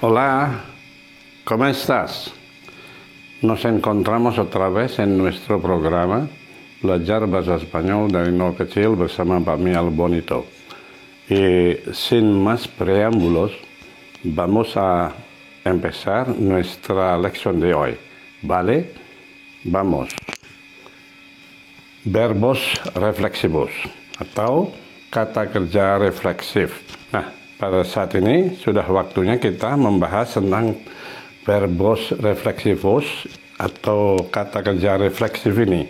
Hola, ¿cómo estás? Nos encontramos otra vez en nuestro programa Belajar Bahasa Spanyol dari Nol Kecil bersama Pak Mial Bonito. Y sin más preámbulos, vamos a empezar nuestra lección de hoy, ¿vale? Vamos. Verbos reflexivos atau kata kerja refleksif. Nah, pada saat ini sudah waktunya kita membahas tentang verbos reflexivos atau kata kerja refleksif ini.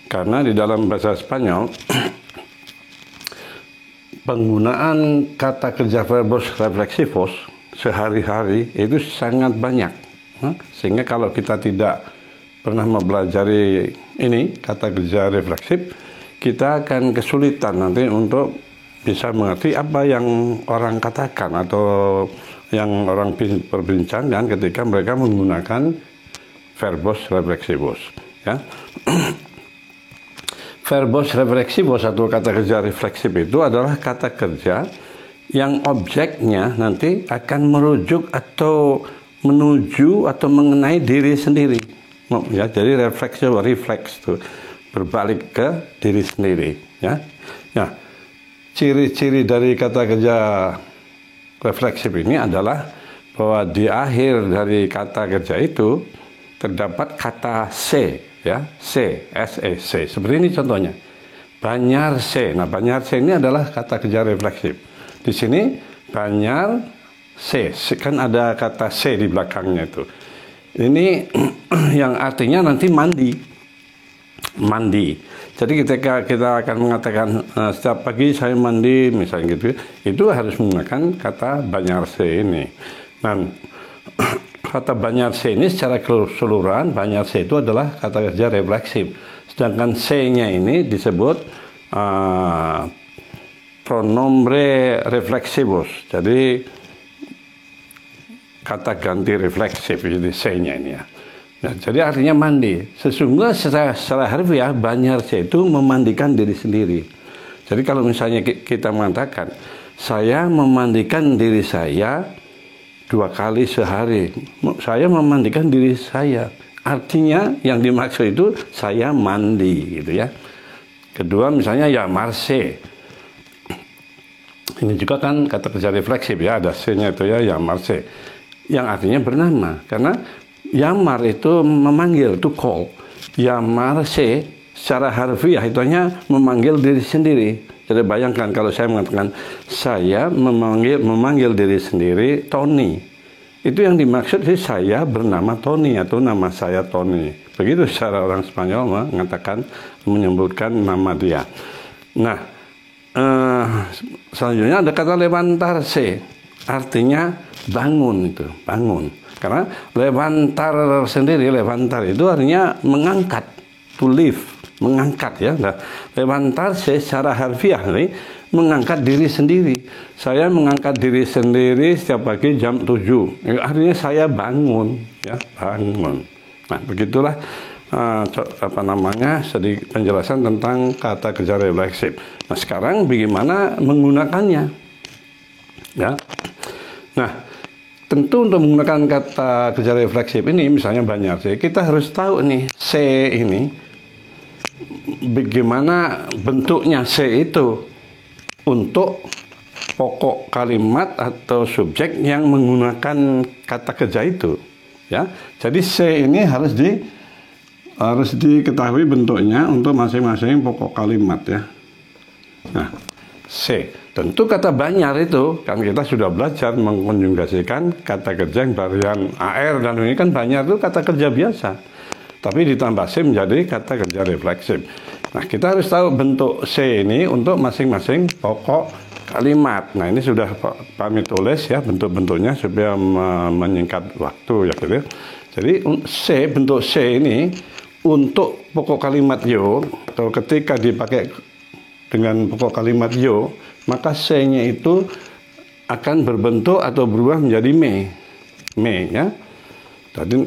Karena di dalam bahasa Spanyol penggunaan kata kerja verbos reflexivos sehari-hari itu sangat banyak. Sehingga kalau kita tidak pernah mempelajari ini kata kerja refleksif, kita akan kesulitan nanti untuk bisa mengerti apa yang orang katakan atau yang orang perbincangkan ketika mereka menggunakan verbos reflexivos, ya. Verbos reflexivos atau kata kerja refleksif itu adalah kata kerja yang objeknya nanti akan merujuk atau menuju atau mengenai diri sendiri. Ya, jadi refleks tuh berbalik ke diri sendiri, ya. Nah, ciri-ciri dari kata kerja refleksif ini adalah bahwa di akhir dari kata kerja itu terdapat kata se, ya, se, se. Seperti ini contohnya. Banyar se. Nah, banyar se ini adalah kata kerja refleksif. Di sini banyar se, kan ada kata se di belakangnya itu. Ini yang artinya nanti mandi. Jadi ketika kita akan mengatakan setiap pagi saya mandi misalnya gitu, itu harus menggunakan kata banyarse ini. Dan kata banyarse ini secara keseluruhan, banyarse itu adalah kata kerja refleksif. Sedangkan se-nya ini disebut pronombre reflexivos. Jadi kata ganti refleksif, jadi se-nya ini ya. Nah, jadi artinya mandi. Sesungguhnya secara harfiah banyarse itu memandikan diri sendiri. Jadi kalau misalnya kita mengatakan saya memandikan diri saya 2 kali sehari, saya memandikan diri saya, artinya yang dimaksud itu saya mandi gitu ya. Kedua misalnya ya marse, ini juga kan kata kerja refleksif ya, ada se-nya itu ya marse, yang artinya bernama. Karena yamar itu memanggil, to call. Yamar se secara harfiah itu hanya memanggil diri sendiri. Jadi bayangkan kalau saya mengatakan saya memanggil diri sendiri Tony. Itu yang dimaksud sih saya bernama Tony atau nama saya Tony. Begitu secara orang Spanyol mengatakan, menyebutkan nama dia. Nah, selanjutnya ada kata levantarse, artinya bangun itu, bangun. Karena levantar sendiri, levantar itu artinya mengangkat, to lift, mengangkat ya. Nah, levantar secara harfiah nih, mengangkat diri sendiri. Saya mengangkat diri sendiri setiap pagi jam 7. Artinya saya bangun, ya, bangun. Nah, begitulah sedikit penjelasan tentang kata kerja refleksif. Nah, sekarang bagaimana menggunakannya? Ya. Nah, tentu untuk menggunakan kata kerja refleksif ini, misalnya banyarse, kita harus tahu nih se ini bagaimana bentuknya se itu untuk pokok kalimat atau subjek yang menggunakan kata kerja itu, ya. Jadi se ini harus diketahui bentuknya untuk masing-masing pokok kalimat ya. Nah, se. Tentu kata banyar itu kan kita sudah belajar mengkonjugasikan kata kerja yang varian AR, dan ini kan banyar itu kata kerja biasa, tapi ditambah se menjadi kata kerja refleksif. Nah, kita harus tahu bentuk se ini untuk masing-masing pokok kalimat. Nah, ini sudah kami tulis ya bentuk-bentuknya supaya menyingkat waktu ya gitu. Jadi bentuk se ini untuk pokok kalimat yo, atau ketika dipakai dengan pokok kalimat yo, maka se-nya itu akan berbentuk atau berubah menjadi me ya. Jadi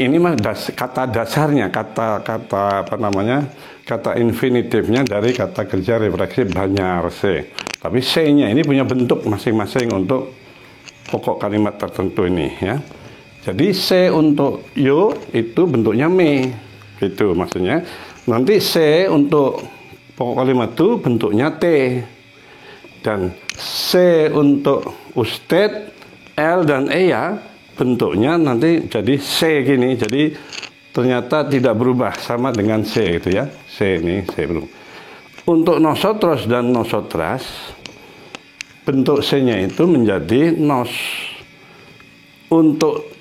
ini mah kata dasarnya, kata infinitifnya dari kata kerja refleksif banyarse. Tapi se-nya ini punya bentuk masing-masing untuk pokok kalimat tertentu ini ya. Jadi C untuk yo itu bentuknya me, gitu maksudnya. Nanti C untuk pokok kalimat itu bentuknya T, dan C untuk Ustadz, L dan E ya bentuknya nanti jadi C gini. Jadi ternyata tidak berubah, sama dengan C gitu ya. C ini C belum. Untuk nosotros dan nosotras, bentuk C-nya itu menjadi nos. Untuk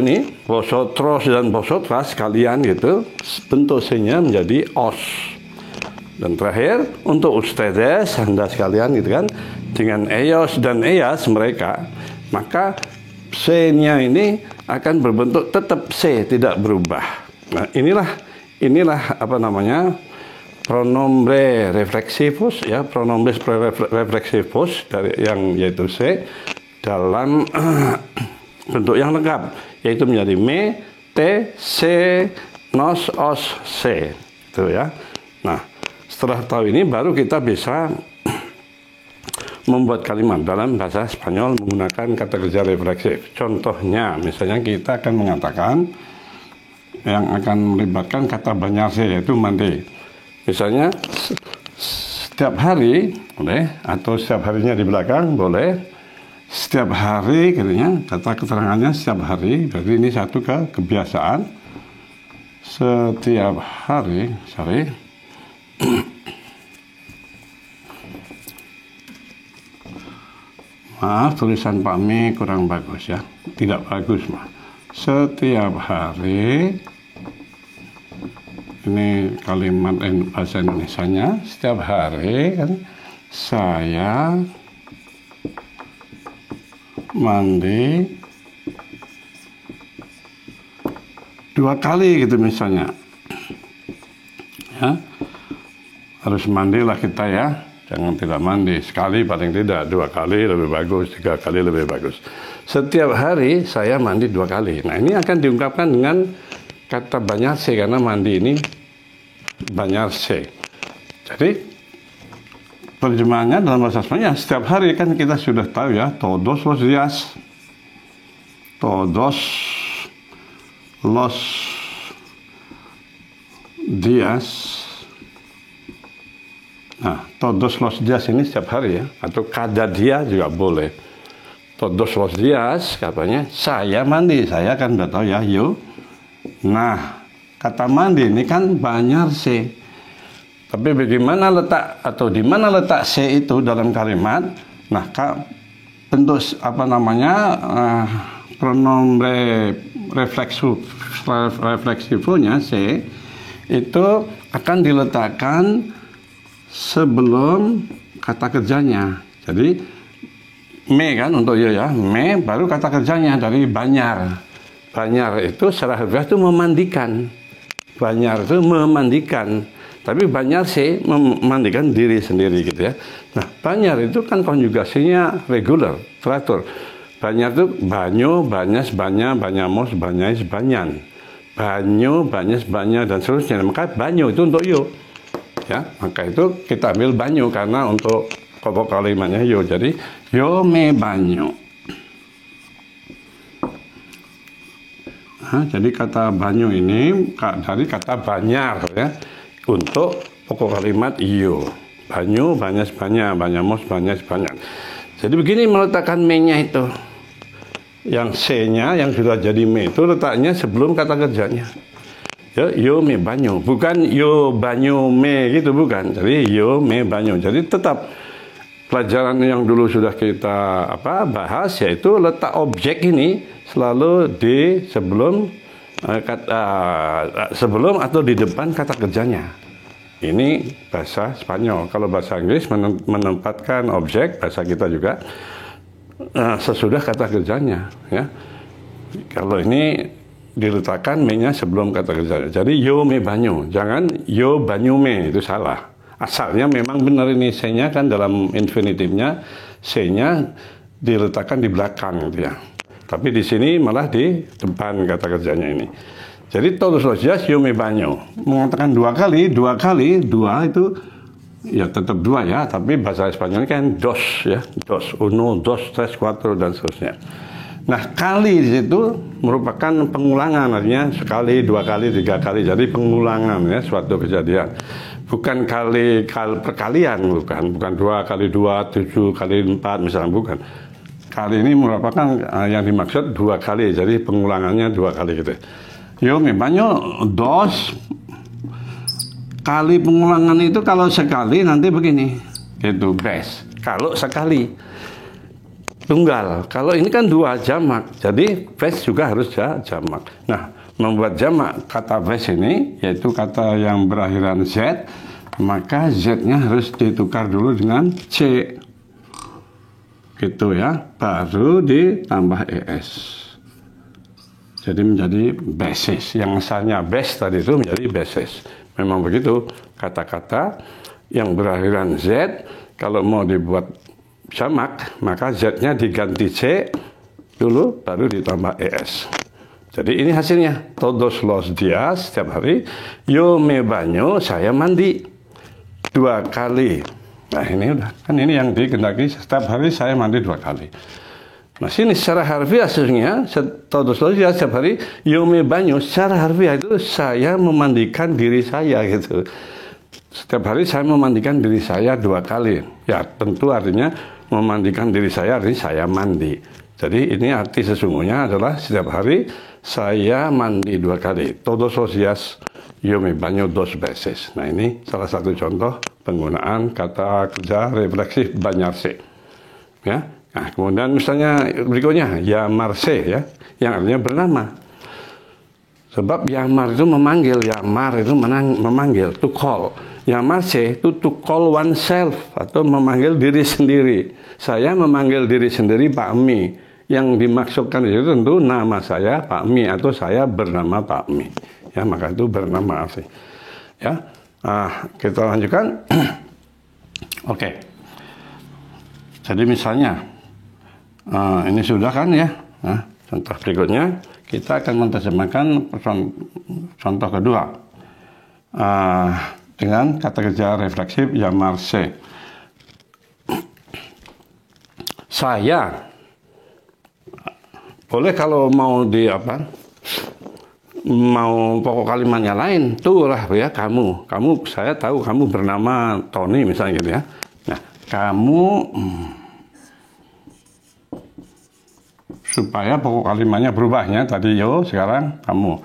ini vosotros dan vosotras, kalian gitu, bentuk C-nya menjadi os. Dan terakhir untuk ustedes, Anda sekalian gitu kan, dengan ellos dan ellas, mereka, maka C-nya ini akan berbentuk tetap C, tidak berubah. Nah, inilah apa namanya, pronombre reflexivus ya, pronombres reflexivus dari yang yaitu C dalam bentuk yang lengkap, yaitu menjadi me, te, se, nos, os, se, itu ya. Nah, setelah tahu ini baru kita bisa membuat kalimat dalam bahasa Spanyol menggunakan kata kerja refleksif. Contohnya, misalnya kita akan mengatakan yang akan melibatkan kata banyarse, yaitu mandi. Misalnya setiap hari boleh, atau setiap harinya di belakang boleh. Setiap hari katanya, kata keterangannya setiap hari, berarti ini satu kebiasaan. Setiap hari, maaf tulisan Pak Mi kurang bagus ya, tidak bagus mah. Setiap hari, ini kalimat bahasa Indonesianya, setiap hari kan saya mandi 2 kali gitu misalnya ya. Harus mandilah kita ya, jangan tidak mandi, sekali paling tidak, 2 kali lebih bagus, 3 kali lebih bagus. Setiap hari saya mandi 2 kali. Nah, ini akan diungkapkan dengan kata banyarse, karena mandi ini banyarse. Jadi terjemahannya dalam bahasa Spanyol setiap hari kan kita sudah tahu ya, todos los días, todos los días. Nah, todos los días ini setiap hari ya, atau cada dia juga boleh. Todos los días katanya saya mandi, saya kan udah tahu ya, yo. Nah, kata mandi ini kan banyarse. Tapi bagaimana letak atau di mana letak C itu dalam kalimat? Nah, bentuk apa namanya, pronombre refleksivonya C itu akan diletakkan sebelum kata kerjanya. Jadi me kan untuk yo ya, me baru kata kerjanya dari banyar. Banyar itu secara harfiah itu memandikan. Banyar itu memandikan. Tapi banyar sih memandikan diri sendiri gitu ya. Nah, banyar itu kan konjugasinya regular, teratur. Banyar itu banyo, banyas, banya, banyamos, banyais, banyan. Banyo, banyas, banya, dan seterusnya. Maka banyo itu untuk yo. Ya, maka itu kita ambil banyo karena untuk pokok kalimatnya yo. Jadi yo me banyo. Nah, jadi kata banyo ini dari kata banyar ya, untuk pokok kalimat iyo. Banyo, banyas, banya, banyamos, banyas, banyan. Jadi begini meletakkan me-nya itu. Yang C-nya yang sudah jadi me itu letaknya sebelum kata kerjanya. Ya, yo me banyo, bukan yo banyo me gitu, bukan. Jadi yo me banyo. Jadi tetap pelajaran yang dulu sudah kita bahas, yaitu letak objek ini selalu di sebelum sebelum atau di depan kata kerjanya. Ini bahasa Spanyol. Kalau bahasa Inggris menempatkan objek, bahasa kita juga sesudah kata kerjanya ya. Kalau ini diletakkan me-nya sebelum kata kerjanya. Jadi yo me banyo, jangan yo banyo me, itu salah. Asalnya memang benar ini, C-nya kan dalam infinitifnya, C-nya diletakkan di belakang gitu ya. Tapi di sini malah di depan kata kerjanya ini. Jadi todos los días yo me baño. Mengatakan 2 kali, 2 itu ya tetap dua ya, tapi bahasa Spanyol kan dos ya, dos, uno, dos, tres, cuatro dan seterusnya. Nah, kali di situ merupakan pengulangan, artinya sekali, dua kali, tiga kali, jadi pengulangan ya suatu kejadian. Bukan perkalian, bukan 2 kali 2, 7 kali 4 misalnya, bukan. Kali ini merupakan yang dimaksud 2 kali, jadi pengulangannya 2 kali gitu. Yo me baño dos. Kali pengulangan itu kalau sekali nanti begini, itu best. Kalau sekali tunggal, kalau ini kan 2 jamak, jadi best juga harus jamak. Nah, membuat jamak kata best ini, yaitu kata yang berakhiran Z, maka Z-nya harus ditukar dulu dengan C. Gitu ya, baru ditambah ES. Jadi menjadi basis. Yang asalnya best tadi itu menjadi basis. Memang begitu, kata-kata yang berakhiran Z, kalau mau dibuat jamak, maka Z-nya diganti C dulu, baru ditambah ES. Jadi ini hasilnya. Todos los días, setiap hari, yo me baño, saya mandi 2 kali. Nah ini udah, kan ini yang dikehendaki, setiap hari saya mandi 2 kali. Nah sini secara harfiah sesungguhnya, todos los días, setiap hari, yo me baño, secara harfiah itu saya memandikan diri saya gitu. Setiap hari saya memandikan diri saya 2 kali. Ya tentu artinya memandikan diri saya, artinya saya mandi. Jadi ini arti sesungguhnya adalah setiap hari saya mandi 2 kali. Todos los días yo me baño 2 veces. Nah ini salah satu contoh penggunaan kata kerja refleksif bañarse. Ya. Nah, kemudian misalnya berikutnya llamarse ya, yang artinya bernama. Sebab llamar itu memanggil, llamar itu memanggil, to call. Llamarse itu to call oneself atau memanggil diri sendiri. Saya memanggil diri sendiri Pak Mi. Yang dimaksudkan itu tentu nama saya Pak Mi atau saya bernama Pak Mi. Ya, maka itu bernama asli. Ya. Kita lanjutkan. Oke. Jadi misalnya ini sudah kan ya. Nah, contoh berikutnya kita akan menerjemahkan contoh kedua dengan kata kerja refleksif llamarse. Saya boleh kalau mau mau pokok kalimatnya lain, tuh lah ya kamu, saya tahu kamu bernama Tony misalnya gitu ya. Nah, kamu supaya pokok kalimatnya berubahnya tadi yo, sekarang kamu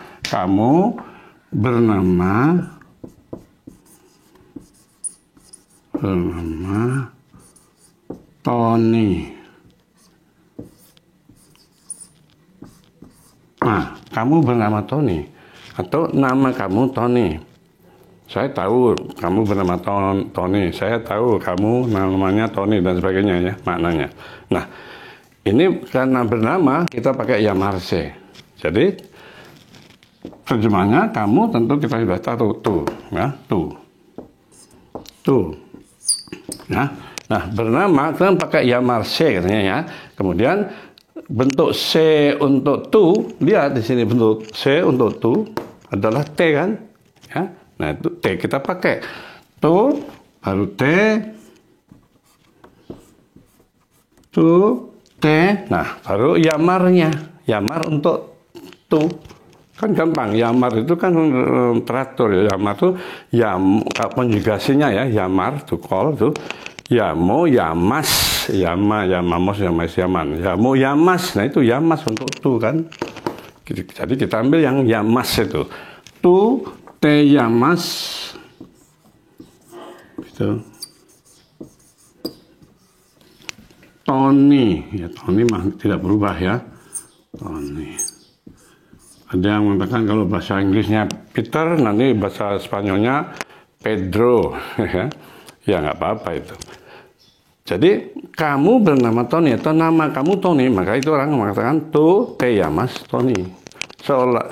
bernama Tony. Nah, kamu bernama Tony atau nama kamu Tony. Saya tahu kamu bernama Tony. Saya tahu kamu namanya Tony dan sebagainya ya maknanya. Nah, ini karena bernama kita pakai llamarse. Jadi terjemahnya kamu tentu kita sudah tahu tuh ya tuh ya. Nah, bernama kita pakai llamarse katanya ya. Kemudian bentuk C untuk tu, lihat di sini bentuk C untuk tu adalah T kan? Ya. Nah, itu T kita pakai. Tu baru T. Tu T. Nah, baru yamarnya. Yamar untuk tu. Kan gampang. Yamar itu kan teratur ya. Yamar itu konjugasinya ya, yamar to call tuh. Yamo, yamas, yama, yamamos, yamais, yaman. Yamo, yamas. Nah, itu yamas untuk tu kan. Jadi kita ambil yang yamas itu. Tu, te yamas. Gitu. Tony. Ya, Tony mah tidak berubah ya. Tony. Ada yang mengatakan kalau bahasa Inggrisnya Peter, nanti bahasa Spanyolnya Pedro. Ya, nggak apa-apa itu. Jadi kamu bernama Tony atau nama kamu Tony, maka itu orang mengatakan tu te llamas Tony.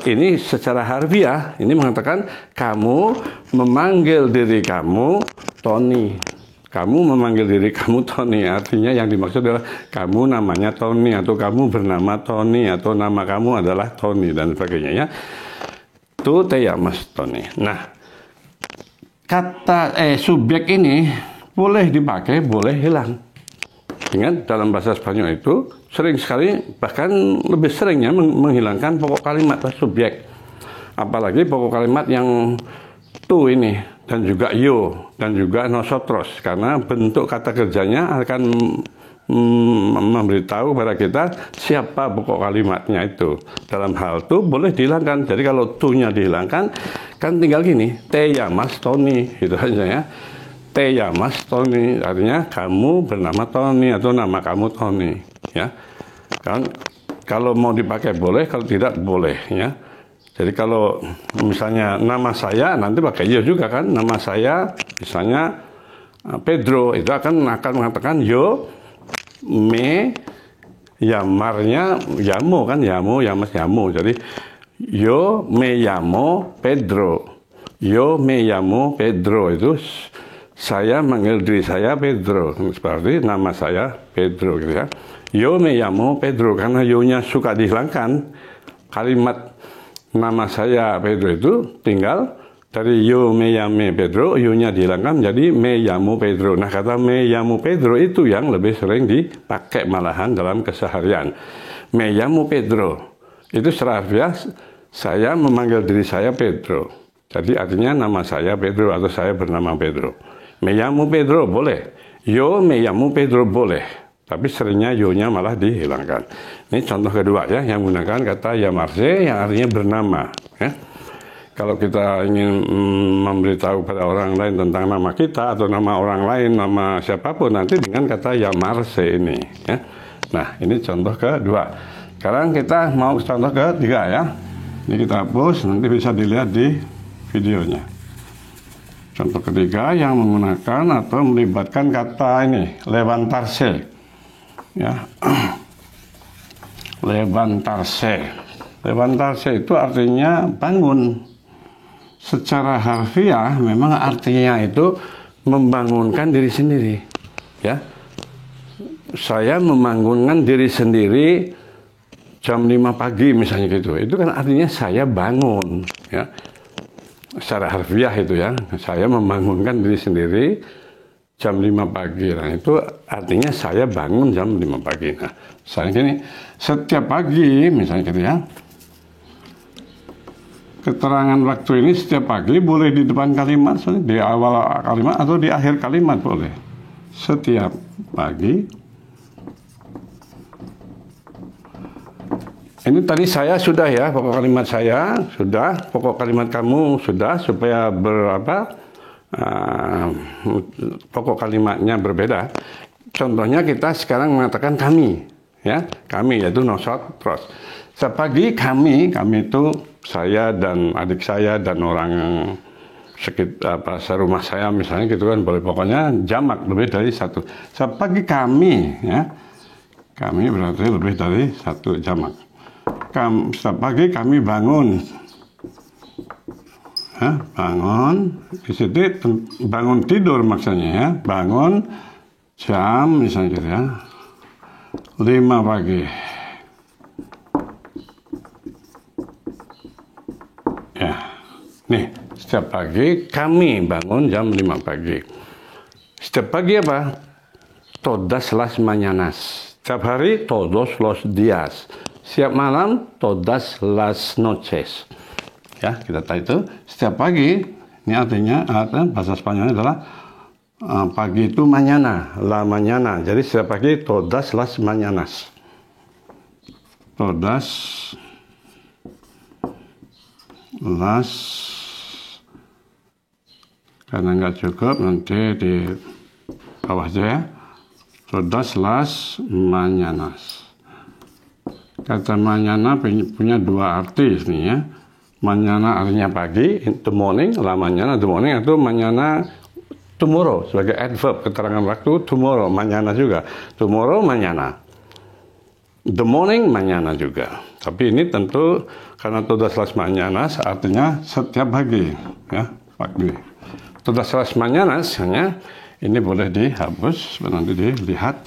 Ini secara harfiah ini mengatakan kamu memanggil diri kamu Tony. Kamu memanggil diri kamu Tony, artinya yang dimaksud adalah kamu namanya Tony atau kamu bernama Tony atau nama kamu adalah Tony dan sebagainya ya. Tu te llamas Tony. Nah, kata subjek ini boleh dipakai, boleh hilang. Ingat, dalam bahasa Spanyol itu sering sekali, bahkan lebih seringnya menghilangkan pokok kalimat atau subjek. Apalagi pokok kalimat yang tu ini, dan juga yo, dan juga nosotros. Karena bentuk kata kerjanya akan memberitahu kepada kita siapa pokok kalimatnya itu. Dalam hal tu boleh dihilangkan. Jadi kalau tu-nya dihilangkan, kan tinggal gini, te llamas Tony, gitu aja ya. Te llamas Tony, artinya kamu bernama Tony atau nama kamu Tony, ya. Kan kalau mau dipakai boleh, kalau tidak boleh, ya. Jadi kalau misalnya nama saya, nanti pakai yo juga kan. Nama saya misalnya Pedro, itu akan mengatakan yo me llamarnya llamo kan, llamo, llamas, llamo. Jadi yo me llamo Pedro. Yo me llamo Pedro, itu saya manggil diri saya Pedro, seperti nama saya Pedro, gitu ya. Yo me llamo Pedro, karena yo-nya suka dihilangkan. Kalimat nama saya Pedro itu tinggal dari yo me llame Pedro, yo-nya dihilangkan jadi me llamo Pedro. Nah, kata me llamo Pedro itu yang lebih sering dipakai malahan dalam keseharian. Me llamo Pedro, itu secara bias saya memanggil diri saya Pedro. Jadi artinya nama saya Pedro atau saya bernama Pedro. Me llamo Pedro boleh, yo me llamo Pedro boleh, tapi seringnya yo-nya malah dihilangkan. Ini contoh kedua ya, yang menggunakan kata llamarse yang artinya bernama. Ya. Kalau kita ingin memberitahu pada orang lain tentang nama kita atau nama orang lain, nama siapapun, nanti dengan kata llamarse ini. Ya. Nah, ini contoh kedua. Sekarang kita mau contoh ketiga ya. Ini kita hapus, nanti bisa dilihat di videonya. Contoh ketiga yang menggunakan atau melibatkan kata ini, levantarse. Ya. Levantarse. Levantarse itu artinya bangun. Secara harfiah memang artinya itu membangunkan diri sendiri. Ya. Saya membangunkan diri sendiri jam 5 pagi misalnya gitu. Itu kan artinya saya bangun, ya. Secara harfiah itu ya, saya membangunkan diri sendiri jam 5 pagi. Nah, itu artinya saya bangun jam 5 pagi. Nah, misalnya gini, setiap pagi misalnya gitu ya. Keterangan waktu ini setiap pagi boleh di depan kalimat, di awal kalimat atau di akhir kalimat boleh. Setiap pagi. Ini tadi saya sudah ya, pokok kalimat saya sudah, pokok kalimat kamu sudah, supaya pokok kalimatnya berbeda. Contohnya kita sekarang mengatakan kami, ya, kami yaitu nosotros. Sepagi kami itu saya dan adik saya dan orang yang serumah saya misalnya gitu kan, boleh pokoknya jamak lebih dari satu. Sepagi kami, ya, kami berarti lebih dari satu jamak. Setiap pagi kami bangun, ya, bangun di situ bangun tidur maksudnya ya, bangun jam misalnya gitu ya 5 pagi. Ya, nih setiap pagi kami bangun jam 5 pagi. Setiap pagi apa? Todas las mañanas. Setiap hari todos los días. Setiap malam, todas las noches. Ya, kita tahu itu. Setiap pagi, ini artinya bahasa Spanyolnya adalah pagi itu mañana, la mañana. Jadi setiap pagi, todas las mañanas. Todas las, karena nggak cukup, nanti di bawah aja ya. Todas las mañanas. Kata mañana punya dua arti nih ya. Mañana artinya pagi, the morning, la mañana, the morning, atau mañana tomorrow sebagai adverb, keterangan waktu tomorrow, mañana juga. Tomorrow, mañana. The morning, mañana juga. Tapi ini tentu karena todas las mañanas artinya setiap pagi, ya, pagi. Todas las mañanas hanya ini boleh dihapus, nanti dilihat.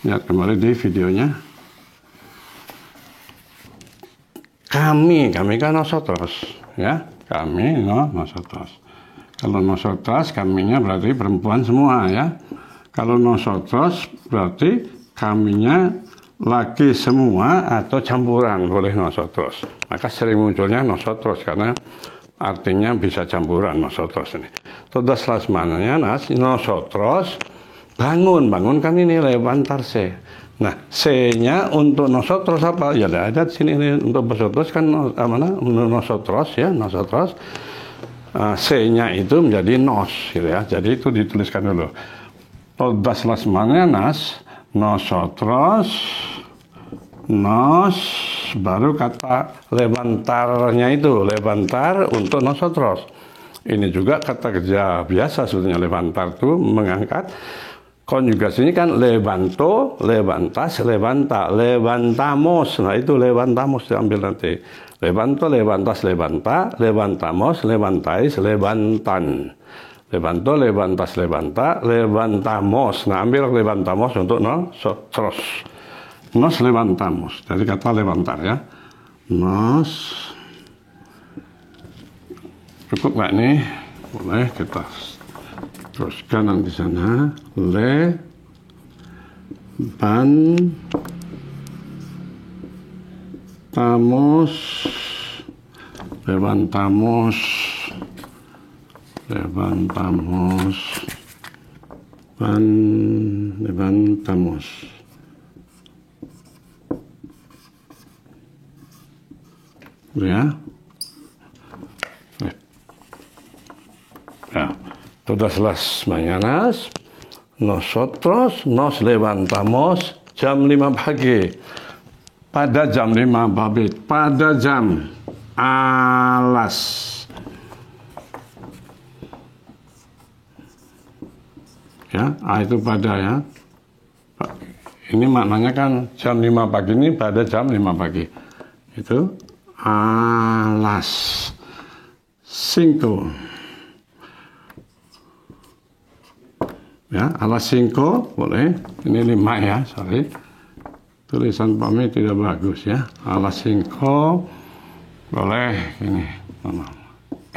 Lihat kembali di videonya. Kami kan nosotros, ya, kami nosotros. Kalau nosotras kaminya berarti perempuan semua ya. Kalau nosotros berarti kaminya laki semua atau campuran, boleh nosotros. Maka sering munculnya nosotros karena artinya bisa campuran nosotros ini. Todas las mañanas nosotros bangun kan ini levantarse. Nah, C-nya untuk nosotros apa? Ya ada di sini ini untuk nosotros kan nosotros ya, nosotros. C-nya itu menjadi nos gitu ya. Jadi itu dituliskan dulu. Todas las mañanas nosotros, nos, baru kata levantarnya itu, levantar untuk nosotros. Ini juga kata kerja biasa sebetulnya, levantar itu mengangkat. Konjugasinya kan levanto, levantas, levanta, levantamos. Nah itu levantamos diambil nanti. Levanto, levantas, levanta, levantamos, levantáis, levantan. Levanto, levantas, levanta, levantamos. Nah, ambil levantamos untuk nosotros. Nos levantamos. Dari kata levantar ya. Nos. Cukup nggak nih? Boleh kita teruskan nanti sana. Levantamos. Levantamos. Levantamos, levantamos. Ya. Ya. Todas las mañanas nosotros nos levantamos jam 5 pagi. Pada jam 5 pagi. Pada jam alas. Ya, itu pada ya. Ini maknanya kan jam 5 pagi ini pada jam 5 pagi. Itu alas 5. Ya, alas 5 boleh. Ini 5 ya, sorry. Tulisan Pak tidak bagus ya. Alas 5 boleh ini.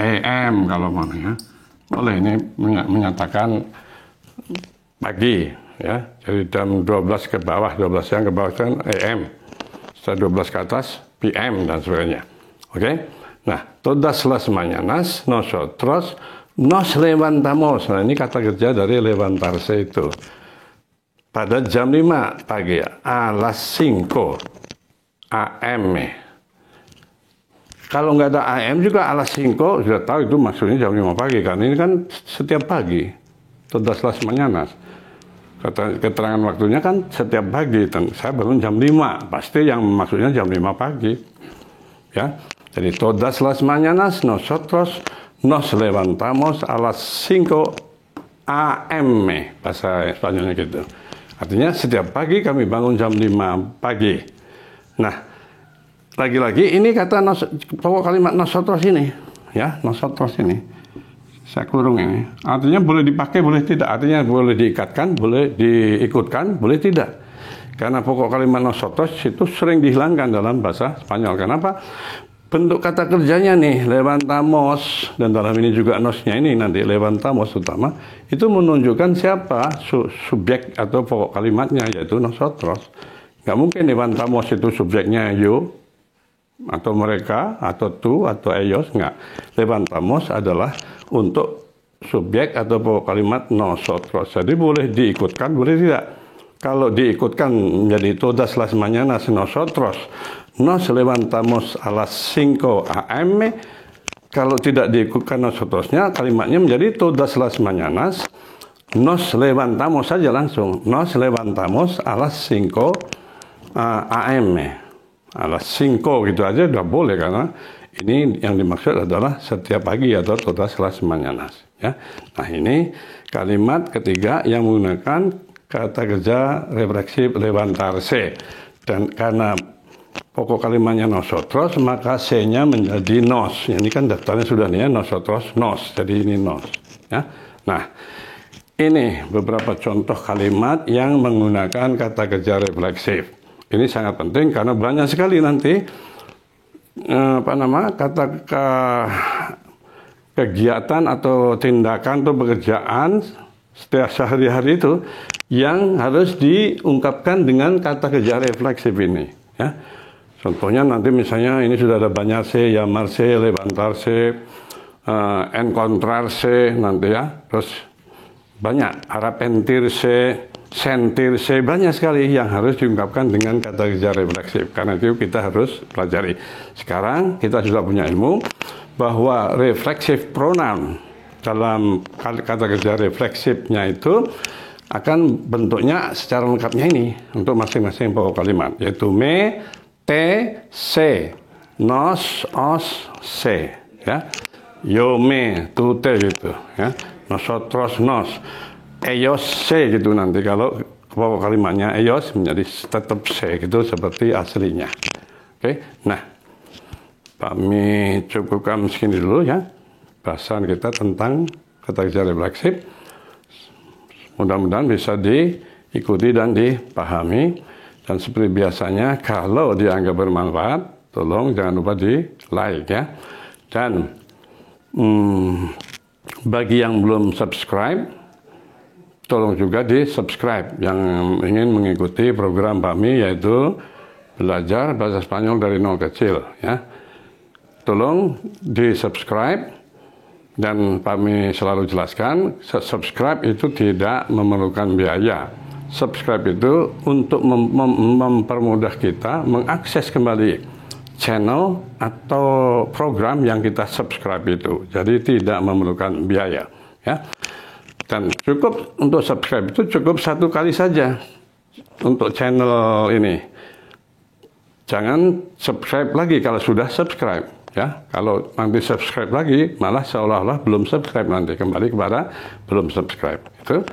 AM kalau mau ya. Boleh ini menyatakan pagi ya, jadi jam 12 ke bawah, 12 siang ke bawah kan AM, setelah 12 ke atas PM dan sebagainya. Oke. Nah, todas las mañanas nosotros nos levantamos. Nah, ini kata kerja dari levantarse itu. Pada jam 5 pagi, a las 5 AM. Kalau nggak ada AM juga a las 5 sudah tahu itu maksudnya jam 5 pagi kan. Ini kan setiap pagi. Todas las mañanas. Keterangan waktunya kan setiap pagi. Saya bangun jam 5. Pasti yang maksudnya jam 5 pagi. Ya. Jadi todas las mañanas nosotros nos levantamos a las 5 AM. Bahasa Spanyolnya gitu. Artinya setiap pagi kami bangun jam 5 pagi. Nah, lagi-lagi ini kata pokok kalimat nosotros ini. Ya, nosotros ini. Saya kurung ini. Artinya boleh dipakai, boleh tidak. Artinya boleh diikatkan, boleh diikutkan, boleh tidak. Karena pokok kalimat nosotros itu sering dihilangkan dalam bahasa Spanyol. Kenapa? Bentuk kata kerjanya nih, levantamos, dan dalam ini juga nosnya ini nanti, levantamos utama, itu menunjukkan siapa subjek atau pokok kalimatnya, yaitu nosotros. Nggak mungkin levantamos itu subjeknya yo, atau mereka, atau tu, atau ellos, nggak. Levantamos adalah untuk subjek atau pokok kalimat nosotros. Jadi boleh diikutkan, boleh tidak. Kalau diikutkan menjadi todas las mañanas nosotros nos levantamos a las 5 AM. Kalau tidak diikutkan nosotrosnya, kalimatnya menjadi todas las mañanas nos levantamos saja langsung. Nos levantamos a las 5 AM. A las 5 gitu aja udah boleh, karena ini yang dimaksud adalah setiap pagi atau todas las mañanas. Ya. Nah, ini kalimat ketiga yang menggunakan kata kerja refleksif levantarse. Dan karena pokok kalimatnya nosotros, maka C-nya menjadi nos. Ini kan daftarnya sudah nih ya, nosotros, nos. Jadi ini nos. Ya. Nah, ini beberapa contoh kalimat yang menggunakan kata kerja refleksif. Ini sangat penting karena banyak kegiatan atau tindakan atau pekerjaan setiap sehari-hari itu yang harus diungkapkan dengan kata kerja refleksif ini. Ya. Contohnya nanti misalnya ini sudah ada bagnarse, llamarse, levantarse, encontrarse nanti ya, terus banyak arrepentirse, sentirse, banyak sekali yang harus diungkapkan dengan kata kerja refleksif. Karena itu kita harus pelajari. Sekarang kita sudah punya ilmu bahwa refleksif pronoun dalam kata kerja refleksifnya itu akan bentuknya secara lengkapnya ini untuk masing-masing pokok kalimat, yaitu me, te, se, nos, os, se, ya. Yo, me, tu, te gitu, ya. Nosotros, nos, ellos, se gitu nanti kalau pokok kalimatnya ellos menjadi tetap se gitu seperti aslinya. Oke, nah, kami cukupkan segini dulu ya bahasan kita tentang kata kerja refleksif. Mudah-mudahan bisa diikuti dan dipahami. Dan seperti biasanya, kalau dianggap bermanfaat, tolong jangan lupa di like ya. Dan bagi yang belum subscribe, tolong juga di subscribe yang ingin mengikuti program kami, yaitu belajar bahasa Spanyol dari nol kecil ya. Tolong di subscribe. Dan kami selalu jelaskan, subscribe itu tidak memerlukan biaya. Subscribe itu untuk mempermudah kita mengakses kembali channel atau program yang kita subscribe itu. Jadi tidak memerlukan biaya. Ya. Dan cukup untuk subscribe itu cukup 1 kali saja untuk channel ini. Jangan subscribe lagi kalau sudah subscribe. Ya, kalau nanti subscribe lagi, malah seolah-olah belum subscribe nanti kembali kepada belum subscribe. Itu.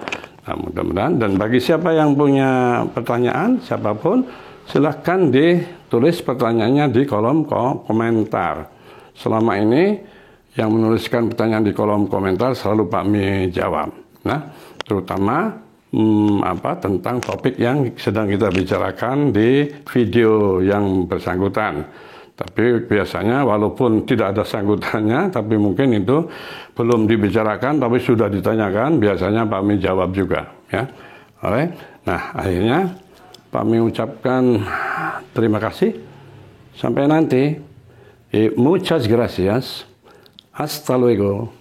Nah, mudah-mudahan. Dan bagi siapa yang punya pertanyaan, siapapun, silahkan ditulis pertanyaannya di kolom komentar. Selama ini yang menuliskan pertanyaan di kolom komentar selalu Pak Mi jawab. Nah, terutama tentang topik yang sedang kita bicarakan di video yang bersangkutan. Tapi biasanya walaupun tidak ada sangkutannya, tapi mungkin itu belum dibicarakan, tapi sudah ditanyakan, biasanya Pak Mi jawab juga. Ya. Alright. Nah, akhirnya Pak Mi ucapkan terima kasih. Sampai nanti. Muchas gracias. Hasta luego.